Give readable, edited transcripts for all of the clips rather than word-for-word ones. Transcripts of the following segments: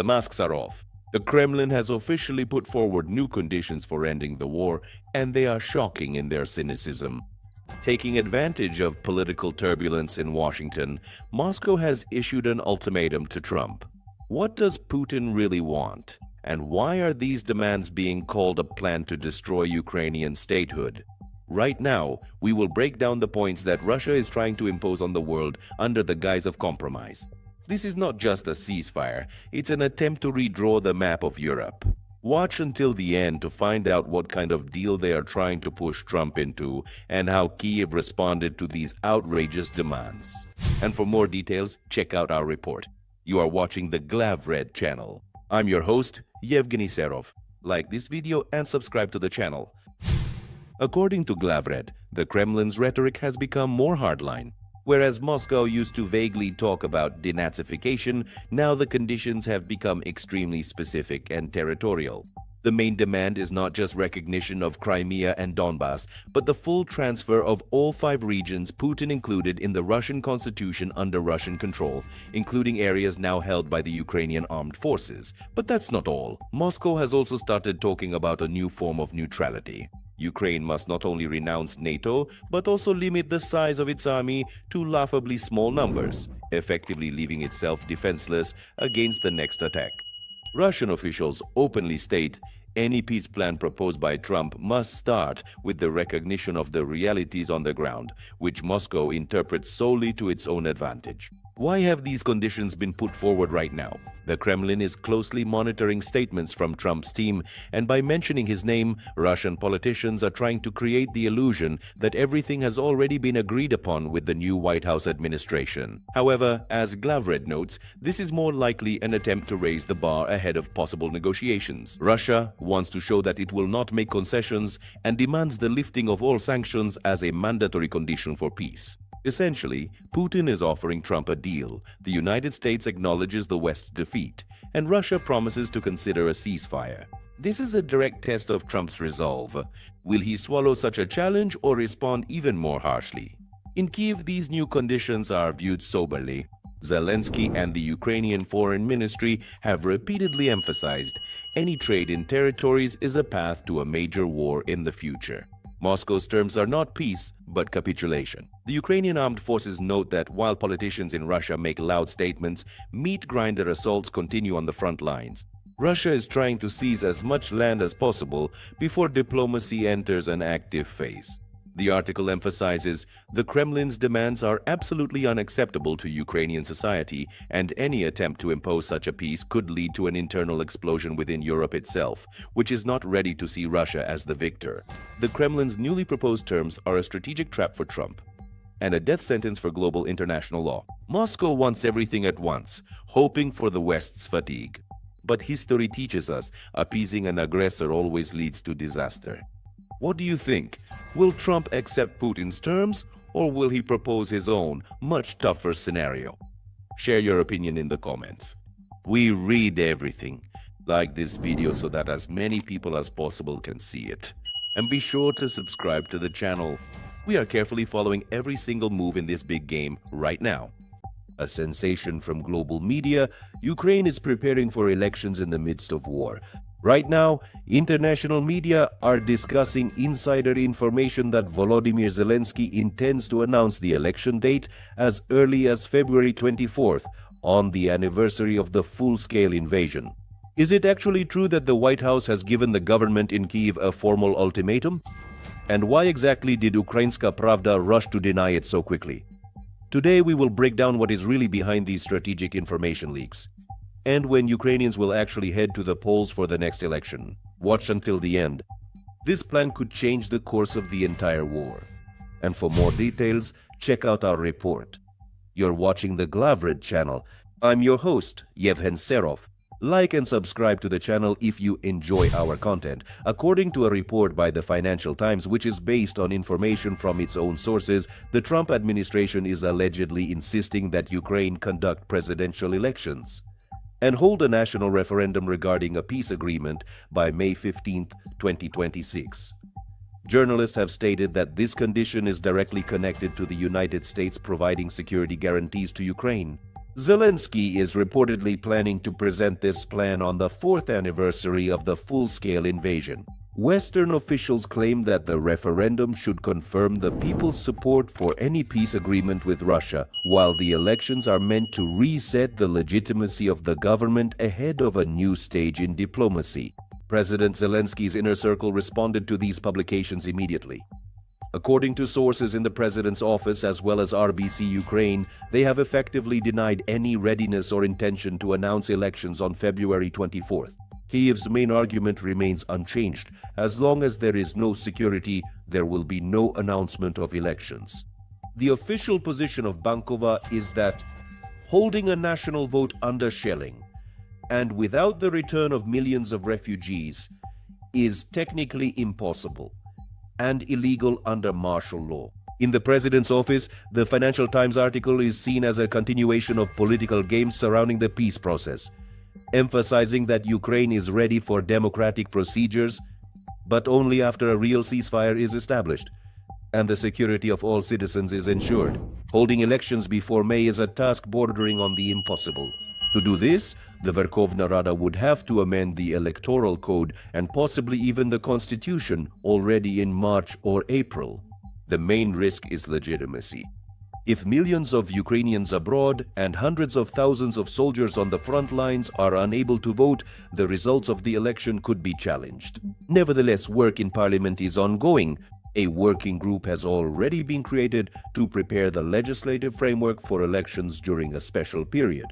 The masks are off. The Kremlin has officially put forward new conditions for ending the war, and they are shocking in their cynicism. Taking advantage of political turbulence in Washington, Moscow has issued an ultimatum to Trump. What does Putin really want? And why are these demands being called a plan to destroy Ukrainian statehood? Right now, we will break down the points that Russia is trying to impose on the world under the guise of compromise. This is not just a ceasefire, it's an attempt to redraw the map of Europe. Watch until the end to find out what kind of deal they are trying to push Trump into and how Kyiv responded to these outrageous demands. And for more details, check out our report. You are watching the Glavred channel. I'm your host, Yevgeny Serov. Like this video and subscribe to the channel. According to Glavred, the Kremlin's rhetoric has become more hardline. Whereas Moscow used to vaguely talk about denazification, now the conditions have become extremely specific and territorial. The main demand is not just recognition of Crimea and Donbass, but the full transfer of all 5 regions, Putin included, in the Russian constitution under Russian control, including areas now held by the Ukrainian armed forces. But that's not all. Moscow has also started talking about a new form of neutrality. Ukraine must not only renounce NATO, but also limit the size of its army to laughably small numbers, effectively leaving itself defenseless against the next attack. Russian officials openly state any peace plan proposed by Trump must start with the recognition of the realities on the ground, which Moscow interprets solely to its own advantage. Why have these conditions been put forward right now? The Kremlin is closely monitoring statements from Trump's team, and by mentioning his name, Russian politicians are trying to create the illusion that everything has already been agreed upon with the new White House administration. However, as Glavred notes, this is more likely an attempt to raise the bar ahead of possible negotiations. Russia wants to show that it will not make concessions and demands the lifting of all sanctions as a mandatory condition for peace. Essentially, Putin is offering Trump a deal. The United States acknowledges the West's defeat, and Russia promises to consider a ceasefire. This is a direct test of Trump's resolve. Will he swallow such a challenge or respond even more harshly? In Kyiv, these new conditions are viewed soberly. Zelensky and the Ukrainian Foreign Ministry have repeatedly emphasized any trade in territories is a path to a major war in the future. Moscow's terms are not peace, but capitulation. The Ukrainian armed forces note that while politicians in Russia make loud statements, meat grinder assaults continue on the front lines. Russia is trying to seize as much land as possible before diplomacy enters an active phase. The article emphasizes the Kremlin's demands are absolutely unacceptable to Ukrainian society, and any attempt to impose such a peace could lead to an internal explosion within Europe itself, which is not ready to see Russia as the victor. The Kremlin's newly proposed terms are a strategic trap for Trump and a death sentence for global international law. Moscow wants everything at once, hoping for the West's fatigue. But history teaches us appeasing an aggressor always leads to disaster. What do you think? Will Trump accept Putin's terms, or will he propose his own, much tougher scenario? Share your opinion in the comments. We read everything. Like this video so that as many people as possible can see it. And be sure to subscribe to the channel. We are carefully following every single move in this big game right now. A sensation from global media, Ukraine is preparing for elections in the midst of war. Right now, international media are discussing insider information that Volodymyr Zelensky intends to announce the election date as early as February 24th, on the anniversary of the full-scale invasion. Is it actually true that the White House has given the government in Kyiv a formal ultimatum? And why exactly did Ukrainska Pravda rush to deny it so quickly? Today we will break down what is really behind these strategic information leaks, and when Ukrainians will actually head to the polls for the next election. Watch until the end. This plan could change the course of the entire war. And for more details, check out our report. You're watching the Glavred channel. I'm your host, Yevgeny Serov. Like and subscribe to the channel if you enjoy our content. According to a report by the Financial Times, which is based on information from its own sources, the Trump administration is allegedly insisting that Ukraine conduct presidential elections and hold a national referendum regarding a peace agreement by May 15, 2026. Journalists have stated that this condition is directly connected to the United States providing security guarantees to Ukraine. Zelensky is reportedly planning to present this plan on the 4th anniversary of the full-scale invasion. Western officials claim that the referendum should confirm the people's support for any peace agreement with Russia, while the elections are meant to reset the legitimacy of the government ahead of a new stage in diplomacy. President Zelensky's inner circle responded to these publications immediately. According to sources in the president's office as well as RBC Ukraine, they have effectively denied any readiness or intention to announce elections on February 24th. Kyiv's main argument remains unchanged. As long as there is no security, there will be no announcement of elections. The official position of Bankova is that holding a national vote under shelling and without the return of millions of refugees is technically impossible and illegal under martial law. In the president's office, the Financial Times article is seen as a continuation of political games surrounding the peace process, emphasizing that Ukraine is ready for democratic procedures, but only after a real ceasefire is established and the security of all citizens is ensured. Holding elections before May is a task bordering on the impossible. To do this, the Verkhovna Rada would have to amend the electoral code and possibly even the constitution already in March or April. The main risk is legitimacy. If millions of Ukrainians abroad and hundreds of thousands of soldiers on the front lines are unable to vote, the results of the election could be challenged. Nevertheless, work in parliament is ongoing. A working group has already been created to prepare the legislative framework for elections during a special period.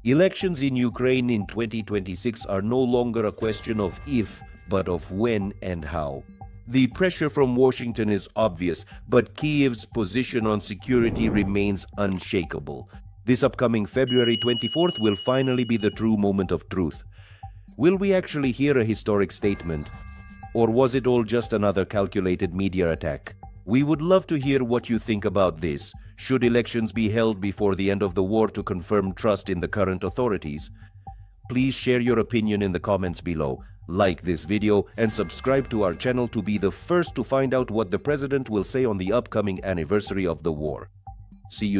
Elections in Ukraine in 2026 are no longer a question of if, but of when and how. The pressure from Washington is obvious, but Kyiv's position on security remains unshakable. This upcoming February 24th will finally be the true moment of truth. Will we actually hear a historic statement? Or was it all just another calculated media attack? We would love to hear what you think about this. Should elections be held before the end of the war to confirm trust in the current authorities? Please share your opinion in the comments below. Like this video and subscribe to our channel to be the first to find out what the president will say on the upcoming anniversary of the war. See you